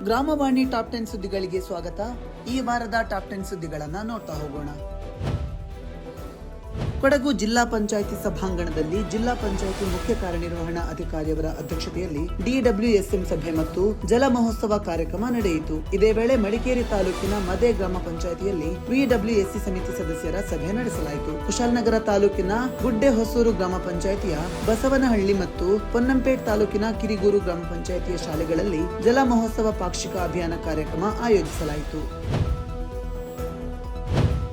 ಗ್ರಾಮವಾಣಿ top 10 ಸುದ್ದಿಗಳಿಗೆ ಸ್ವಾಗತ. ಈ ವಾರದ ಟಾಪ್ 10 ಸುದ್ದಿಗಳನ್ನು ನೋಡ್ತಾ ಹೋಗೋಣ. ಕೊಡಗು ಜಿಲ್ಲಾ ಪಂಚಾಯಿತಿ ಸಭಾಂಗಣದಲ್ಲಿ ಜಿಲ್ಲಾ ಪಂಚಾಯಿತಿ ಮುಖ್ಯ ಕಾರ್ಯನಿರ್ವಹಣಾ ಅಧಿಕಾರಿಯವರ ಅಧ್ಯಕ್ಷತೆಯಲ್ಲಿ DWSM ಸಭೆ ಮತ್ತು ಜಲ ಮಹೋತ್ಸವ ಕಾರ್ಯಕ್ರಮ ನಡೆಯಿತು. ಇದೇ ವೇಳೆ ಮಡಿಕೇರಿ ತಾಲೂಕಿನ ಮದೆ ಗ್ರಾಮ ಪಂಚಾಯಿತಿಯಲ್ಲಿ VWSC ಸಮಿತಿ ಸದಸ್ಯರ ಸಭೆ ನಡೆಸಲಾಯಿತು. ಕುಶಾಲನಗರ ತಾಲೂಕಿನ ಗುಡ್ಡೆ ಹೊಸೂರು ಗ್ರಾಮ ಪಂಚಾಯಿತಿಯ ಬಸವನಹಳ್ಳಿ ಮತ್ತು ಪೊನ್ನಂಪೇಟ್ ತಾಲೂಕಿನ ಕಿರಿಗೂರು ಗ್ರಾಮ ಪಂಚಾಯಿತಿಯ ಶಾಲೆಗಳಲ್ಲಿ ಜಲ ಮಹೋತ್ಸವ ಪಾಕ್ಷಿಕ ಅಭಿಯಾನ ಕಾರ್ಯಕ್ರಮ ಆಯೋಜಿಸಲಾಯಿತು.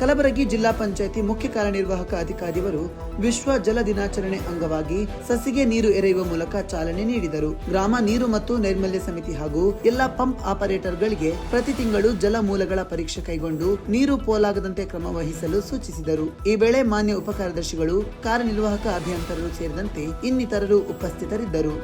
ಕಲಬುರಗಿ ಜಿಲ್ಲಾ ಪಂಚಾಯಿತಿ ಮುಖ್ಯ ಕಾರ್ಯನಿರ್ವಾಹಕ ಅಧಿಕಾರಿಯವರು ವಿಶ್ವ ಜಲ ದಿನಾಚರಣೆ ಅಂಗವಾಗಿ ಸಸಿಗೆ ನೀರು ಎರೆಯುವ ಮೂಲಕ ಚಾಲನೆ ನೀಡಿದರು. ಗ್ರಾಮ ನೀರು ಮತ್ತು ನೈರ್ಮಲ್ಯ ಸಮಿತಿ ಹಾಗೂ ಎಲ್ಲಾ ಪಂಪ್ ಆಪರೇಟರ್ಗಳಿಗೆ ಪ್ರತಿ ತಿಂಗಳು ಜಲ ಮೂಲಗಳ ಪರೀಕ್ಷೆ ಕೈಗೊಂಡು ನೀರು ಪೋಲಾಗದಂತೆ ಕ್ರಮ ವಹಿಸಲು ಸೂಚಿಸಿದರು. ಈ ವೇಳೆ ಮಾನ್ಯ ಉಪಕಾರ್ಯದರ್ಶಿಗಳು, ಕಾರ್ಯನಿರ್ವಾಹಕ ಅಭಿಯಂತರರು ಸೇರಿದಂತೆ ಇನ್ನಿತರರು ಉಪಸ್ಥಿತರಿದ್ದರು.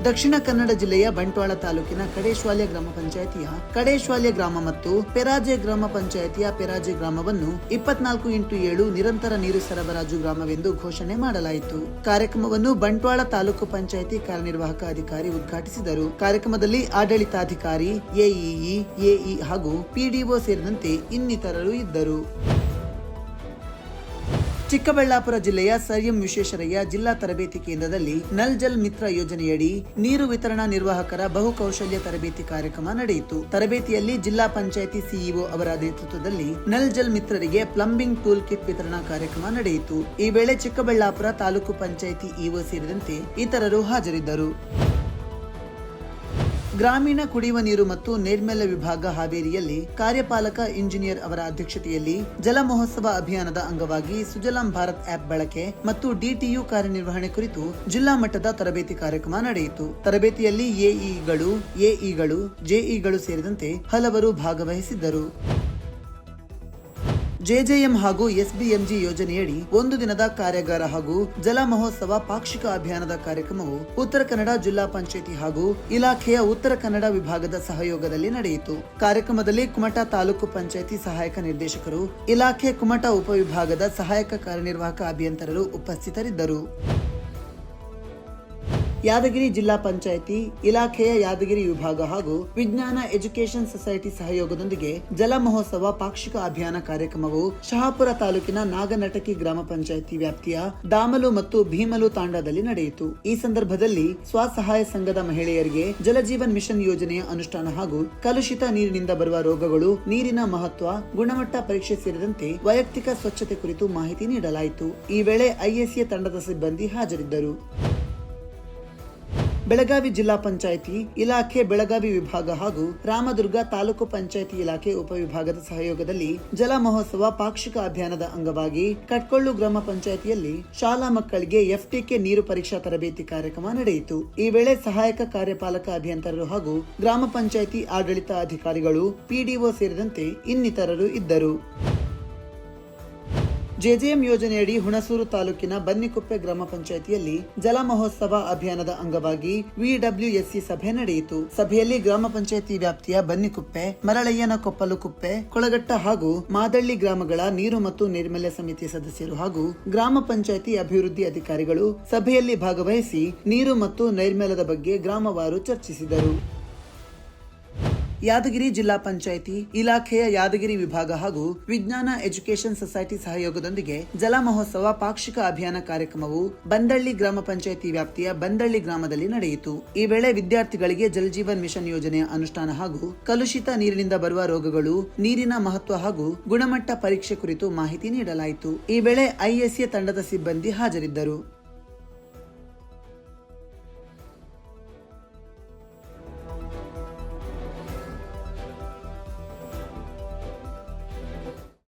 ದಕ್ಷಿಣ ಕನ್ನಡ ಜಿಲ್ಲೆಯ ಬಂಟ್ವಾಳ ತಾಲೂಕಿನ ಕಡೇಶ್ವಾಲ್ಯ ಗ್ರಾಮ ಪಂಚಾಯಿತಿಯ ಕಡೇಶ್ವಾಲ್ಯ ಗ್ರಾಮ ಮತ್ತು ಪೆರಾಜೆ ಗ್ರಾಮ ಪಂಚಾಯಿತಿಯ ಪೆರಾಜೆ ಗ್ರಾಮವನ್ನು 24x7 ನಿರಂತರ ನೀರು ಸರಬರಾಜು ಗ್ರಾಮವೆಂದು ಘೋಷಣೆ ಮಾಡಲಾಯಿತು. ಕಾರ್ಯಕ್ರಮವನ್ನು ಬಂಟ್ವಾಳ ತಾಲೂಕು ಪಂಚಾಯಿತಿ ಕಾರ್ಯನಿರ್ವಾಹಕ ಅಧಿಕಾರಿ ಉದ್ಘಾಟಿಸಿದರು. ಕಾರ್ಯಕ್ರಮದಲ್ಲಿ ಆಡಳಿತಾಧಿಕಾರಿ, ಎಇಇ, ಎಇ ಹಾಗೂ PDO ಸೇರಿದಂತೆ ಇನ್ನಿತರರು ಇದ್ದರು. ಚಿಕ್ಕಬಳ್ಳಾಪುರ ಜಿಲ್ಲೆಯ ಸರ್ ಎಂ ವಿಶ್ವೇಶ್ವರಯ್ಯ ಜಿಲ್ಲಾ ತರಬೇತಿ ಕೇಂದ್ರದಲ್ಲಿ ನಲ್ ಜಲ್ ಮಿತ್ರ ಯೋಜನೆಯಡಿ ನೀರು ವಿತರಣಾ ನಿರ್ವಾಹಕರ ಬಹುಕೌಶಲ್ಯ ತರಬೇತಿ ಕಾರ್ಯಕ್ರಮ ನಡೆಯಿತು. ತರಬೇತಿಯಲ್ಲಿ ಜಿಲ್ಲಾ ಪಂಚಾಯಿತಿ ಸಿಇಒ ಅವರ ನೇತೃತ್ವದಲ್ಲಿ ನಲ್ ಜಲ್ ಮಿತ್ರರಿಗೆ ಪ್ಲಂಬಿಂಗ್ ಟೂಲ್ ಕಿಟ್ ವಿತರಣಾ ಕಾರ್ಯಕ್ರಮ ನಡೆಯಿತು. ಈ ವೇಳೆ ಚಿಕ್ಕಬಳ್ಳಾಪುರ ತಾಲೂಕು ಪಂಚಾಯಿತಿ ಇಒ ಸೇರಿದಂತೆ ಇತರರು ಹಾಜರಿದ್ದರು. ಗ್ರಾಮೀಣ ಕುಡಿಯುವ ನೀರು ಮತ್ತು ನೈರ್ಮಲ್ಯ ವಿಭಾಗ ಹಾವೇರಿಯಲ್ಲಿ ಕಾರ್ಯಪಾಲಕ ಇಂಜಿನಿಯರ್ ಅವರ ಅಧ್ಯಕ್ಷತೆಯಲ್ಲಿ ಜಲ ಮಹೋತ್ಸವ ಅಭಿಯಾನದ ಅಂಗವಾಗಿ ಸುಜಲಾಂ ಭಾರತ್ ಆಪ್ ಬಳಕೆ ಮತ್ತು DTU ಕಾರ್ಯನಿರ್ವಹಣೆ ಕುರಿತು ಜಿಲ್ಲಾ ಮಟ್ಟದ ತರಬೇತಿ ಕಾರ್ಯಕ್ರಮ ನಡೆಯಿತು. ತರಬೇತಿಯಲ್ಲಿ ಎಇಗಳು, ಜೆಇಗಳು ಸೇರಿದಂತೆ ಹಲವರು ಭಾಗವಹಿಸಿದ್ದರು. JJM ಹಾಗೂ SBMG ಯೋಜನೆಯಡಿ ಒಂದು ದಿನದ ಕಾರ್ಯಾಗಾರ ಹಾಗೂ ಜಲ ಮಹೋತ್ಸವ ಪಾಕ್ಷಿಕ ಅಭಿಯಾನದ ಕಾರ್ಯಕ್ರಮವು ಉತ್ತರ ಕನ್ನಡ ಜಿಲ್ಲಾ ಪಂಚಾಯಿತಿ ಹಾಗೂ ಇಲಾಖೆಯ ಉತ್ತರ ಕನ್ನಡ ವಿಭಾಗದ ಸಹಯೋಗದಲ್ಲಿ ನಡೆಯಿತು. ಕಾರ್ಯಕ್ರಮದಲ್ಲಿ ಕುಮಟಾ ತಾಲೂಕು ಪಂಚಾಯಿತಿ ಸಹಾಯಕ ನಿರ್ದೇಶಕರು, ಇಲಾಖೆ ಕುಮಟಾ ಉಪವಿಭಾಗದ ಸಹಾಯಕ ಕಾರ್ಯನಿರ್ವಾಹಕ ಅಭಿಯಂತರರು ಉಪಸ್ಥಿತರಿದ್ದರು. ಯಾದಗಿರಿ ಜಿಲ್ಲಾ ಪಂಚಾಯಿತಿ, ಇಲಾಖೆಯ ಯಾದಗಿರಿ ವಿಭಾಗ ಹಾಗೂ ವಿಜ್ಞಾನ ಎಜುಕೇಷನ್ ಸೊಸೈಟಿ ಸಹಯೋಗದೊಂದಿಗೆ ಜಲ ಮಹೋತ್ಸವ ಪಾಕ್ಷಿಕ ಅಭಿಯಾನ ಕಾರ್ಯಕ್ರಮವು ಶಹಾಪುರ ತಾಲೂಕಿನ ನಾಗನಟಕಿ ಗ್ರಾಮ ಪಂಚಾಯಿತಿ ವ್ಯಾಪ್ತಿಯ ದಾಮಲು ಮತ್ತು ಭೀಮಲು ತಾಂಡಾದಲ್ಲಿ ನಡೆಯಿತು. ಈ ಸಂದರ್ಭದಲ್ಲಿ ಸ್ವಸಹಾಯ ಸಂಘದ ಮಹಿಳೆಯರಿಗೆ ಜಲಜೀವನ್ ಮಿಷನ್ ಯೋಜನೆಯ ಅನುಷ್ಠಾನ ಹಾಗೂ ಕಲುಷಿತ ನೀರಿನಿಂದ ಬರುವ ರೋಗಗಳು, ನೀರಿನ ಮಹತ್ವ, ಗುಣಮಟ್ಟ ಪರೀಕ್ಷೆ ಸೇರಿದಂತೆ ವೈಯಕ್ತಿಕ ಸ್ವಚ್ಛತೆ ಕುರಿತು ಮಾಹಿತಿ ನೀಡಲಾಯಿತು. ಈ ವೇಳೆ ISA ತಂಡದ ಸಿಬ್ಬಂದಿ ಹಾಜರಿದ್ದರು. ಬೆಳಗಾವಿ ಜಿಲ್ಲಾ ಪಂಚಾಯಿತಿ, ಇಲಾಖೆ ಬೆಳಗಾವಿ ವಿಭಾಗ ಹಾಗೂ ರಾಮದುರ್ಗ ತಾಲೂಕು ಪಂಚಾಯಿತಿ ಇಲಾಖೆ ಉಪವಿಭಾಗದ ಸಹಯೋಗದಲ್ಲಿ ಜಲ ಮಹೋತ್ಸವ ಪಾಕ್ಷಿಕ ಅಭಿಯಾನದ ಅಂಗವಾಗಿ ಕಟ್ಕೊಳ್ಳು ಗ್ರಾಮ ಪಂಚಾಯಿತಿಯಲ್ಲಿ ಶಾಲಾ ಮಕ್ಕಳಿಗೆ FTK ನೀರು ಪರೀಕ್ಷಾ ತರಬೇತಿ ಕಾರ್ಯಕ್ರಮ ನಡೆಯಿತು. ಈ ವೇಳೆ ಸಹಾಯಕ ಕಾರ್ಯಪಾಲಕ ಅಭಿಯಂತರರು ಹಾಗೂ ಗ್ರಾಮ ಪಂಚಾಯಿತಿ ಆಡಳಿತ ಅಧಿಕಾರಿಗಳು, PDO ಸೇರಿದಂತೆ ಇನ್ನಿತರರು ಇದ್ದರು. JJM ಯೋಜನೆಯಡಿ ಹುಣಸೂರು ತಾಲೂಕಿನ ಬನ್ನಿಕುಪ್ಪೆ ಗ್ರಾಮ ಪಂಚಾಯಿತಿಯಲ್ಲಿ ಜಲ ಮಹೋತ್ಸವ ಅಭಿಯಾನದ ಅಂಗವಾಗಿ VWSC ಸಭೆ ನಡೆಯಿತು. ಸಭೆಯಲ್ಲಿ ಗ್ರಾಮ ಪಂಚಾಯಿತಿ ವ್ಯಾಪ್ತಿಯ ಬನ್ನಿಕುಪ್ಪೆ, ಮರಳಯ್ಯನ ಕೊಪ್ಪಲು ಕುಪ್ಪೆ, ಕೊಳಗಟ್ಟ ಹಾಗೂ ಮಾದಳ್ಳಿ ಗ್ರಾಮಗಳ ನೀರು ಮತ್ತು ನೈರ್ಮಲ್ಯ ಸಮಿತಿ ಸದಸ್ಯರು ಹಾಗೂ ಗ್ರಾಮ ಪಂಚಾಯಿತಿ ಅಭಿವೃದ್ಧಿ ಅಧಿಕಾರಿಗಳು ಸಭೆಯಲ್ಲಿ ಭಾಗವಹಿಸಿ ನೀರು ಮತ್ತು ನೈರ್ಮಲ್ಯದ ಬಗ್ಗೆ ಗ್ರಾಮವಾರು ಚರ್ಚಿಸಿದರು. ಯಾದಗಿರಿ ಜಿಲ್ಲಾ ಪಂಚಾಯಿತಿ, ಇಲಾಖೆಯ ಯಾದಗಿರಿ ವಿಭಾಗ ಹಾಗೂ ವಿಜ್ಞಾನ ಎಜುಕೇಷನ್ ಸೊಸೈಟಿ ಸಹಯೋಗದೊಂದಿಗೆ ಜಲ ಮಹೋತ್ಸವ ಪಾಕ್ಷಿಕ ಅಭಿಯಾನ ಕಾರ್ಯಕ್ರಮವು ಬಂದಳ್ಳಿ ಗ್ರಾಮ ಪಂಚಾಯಿತಿ ವ್ಯಾಪ್ತಿಯ ಬಂದಳ್ಳಿ ಗ್ರಾಮದಲ್ಲಿ ನಡೆಯಿತು. ಈ ವೇಳೆ ವಿದ್ಯಾರ್ಥಿಗಳಿಗೆ ಜಲಜೀವನ್ ಮಿಷನ್ ಯೋಜನೆಯ ಅನುಷ್ಠಾನ ಹಾಗೂ ಕಲುಷಿತ ನೀರಿನಿಂದ ಬರುವ ರೋಗಗಳು, ನೀರಿನ ಮಹತ್ವ ಹಾಗೂ ಗುಣಮಟ್ಟ ಪರೀಕ್ಷೆ ಕುರಿತು ಮಾಹಿತಿ ನೀಡಲಾಯಿತು. ಈ ವೇಳೆ ISA ತಂಡದ ಸಿಬ್ಬಂದಿ ಹಾಜರಿದ್ದರು.